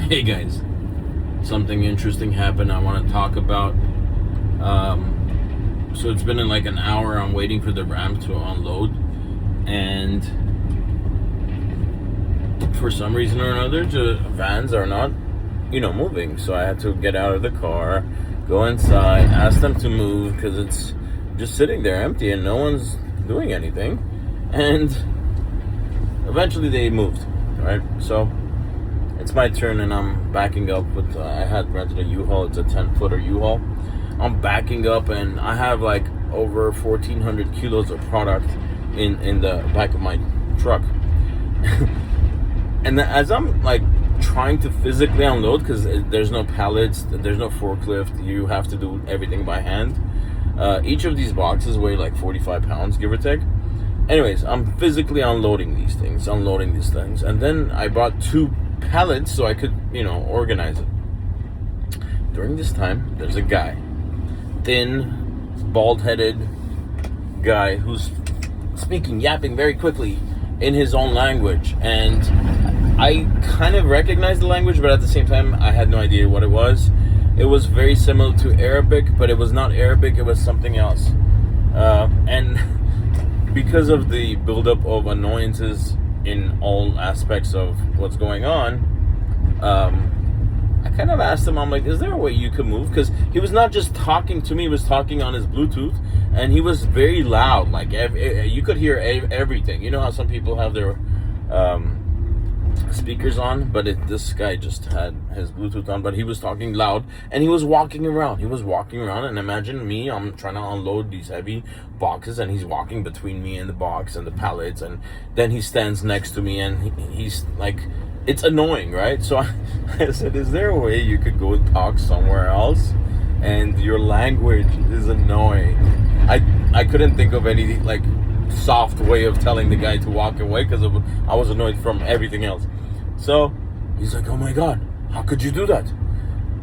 Hey guys, something interesting happened I want to talk about. So it's been in like an hour. I'm waiting for the ramp to unload, and for some reason or another, the vans are not, moving. So I had to get out of the car, go inside, ask them to move because it's just sitting there empty and no one's doing anything. And eventually they moved, right? So it's my turn and I'm backing up with, I had rented a U-Haul. It's a 10-footer U-Haul. I'm backing up and I have like over 1,400 kilos of product in the back of my truck. And as I'm like trying to physically unload, because there's no pallets, there's no forklift, you have to do everything by hand. Each of these boxes weigh like 45 pounds, give or take. Anyways, I'm physically unloading these things, and then I bought 2 pallets so I could, organize it. During this time, there's a guy, thin, bald-headed guy who's yapping very quickly in his own language, and I kind of recognized the language, but at the same time, I had no idea what it was. It was very similar to Arabic, but it was not Arabic, it was something else. And because of the buildup of annoyances in all aspects of what's going on, I kind of asked him, I'm like, is there a way you could move? Because he was not just talking to me, he was talking on his Bluetooth, and he was very loud. Like, you could hear everything. You know how some people have their speakers on, but this guy just had his Bluetooth on, but he was talking loud, and he was walking around. And imagine me, I'm trying to unload these heavy boxes, and he's walking between me and the box and the pallets, and then he stands next to me, and he's like, it's annoying, right? So I said, is there a way you could go talk somewhere else? And your language is annoying. I couldn't think of any like soft way of telling the guy to walk away because I was annoyed from everything else. So he's like, oh my God, how could you do that?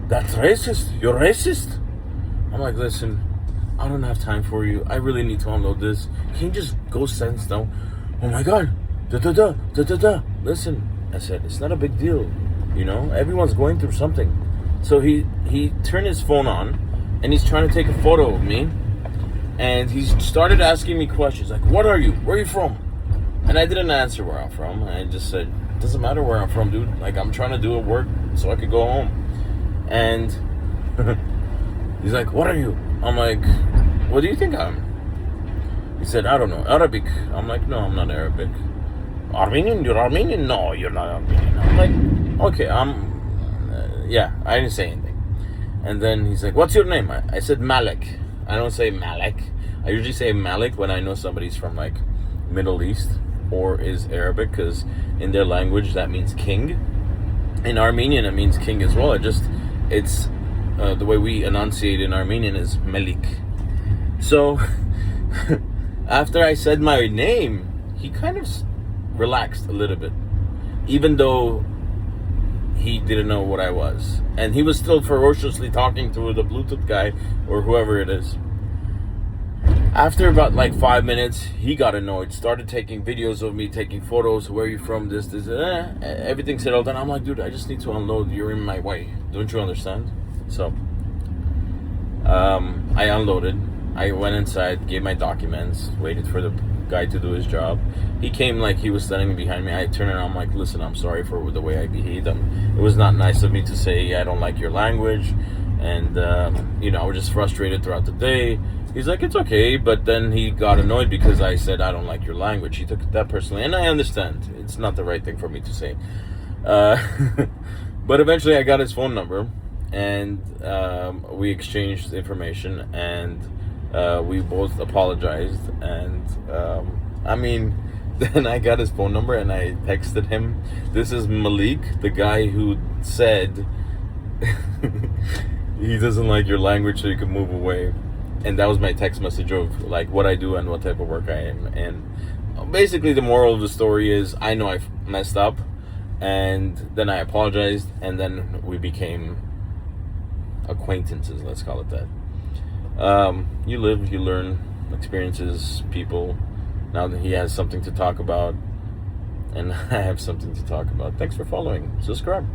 That's racist. You're racist. I'm like, listen, I don't have time for you. I really need to unload this. Can you just go sense down? Oh my God. Listen, I said, it's not a big deal. Everyone's going through something. So he turned his phone on and he's trying to take a photo of me. And he started asking me questions like, what are you? Where are you from? And I didn't answer where I'm from. I just said, it doesn't matter where I'm from, dude. Like, I'm trying to do a work so I could go home. And he's like, what are you? I'm like, what do you think I'm? He said, I don't know, Arabic. I'm like, no, I'm not Arabic. Armenian? You're Armenian? No, you're not Armenian. I'm like, okay, yeah, I didn't say anything. And then he's like, what's your name? I said, Malik. I don't say Malik. I usually say Malik when I know somebody's from like Middle East or is Arabic, because in their language that means king. In Armenian it means king as well. It's the way we enunciate in Armenian is Melik. So after I said my name, he kind of relaxed a little bit, even though he didn't know what I was, and he was still ferociously talking to the Bluetooth guy or whoever it is. After about like 5 minutes, he got annoyed, started taking videos of me, taking photos. Where are you from? This, everything settled, and I'm like, dude, I just need to unload. You're in my way. Don't you understand? So I unloaded. I went inside, gave my documents, waited for the guy to do his job. He came like he was standing behind me. I turned around, I'm like, listen, I'm sorry for the way I behaved. It was not nice of me to say I don't like your language, and I was just frustrated throughout the day. He's like, it's okay, but then he got annoyed because I said I don't like your language. He took it that personally, and I understand. It's not the right thing for me to say. But eventually I got his phone number, and we exchanged information, and we both apologized, and then I got his phone number and I texted him. This is Malik, the guy who said he doesn't like your language so you can move away. And that was my text message of like what I do and what type of work I am. And basically the moral of the story is I know I messed up, and then I apologized, and then we became acquaintances, let's call it that. You live, you learn, experiences, people. Now that he has something to talk about, and I have something to talk about. Thanks for following. Subscribe.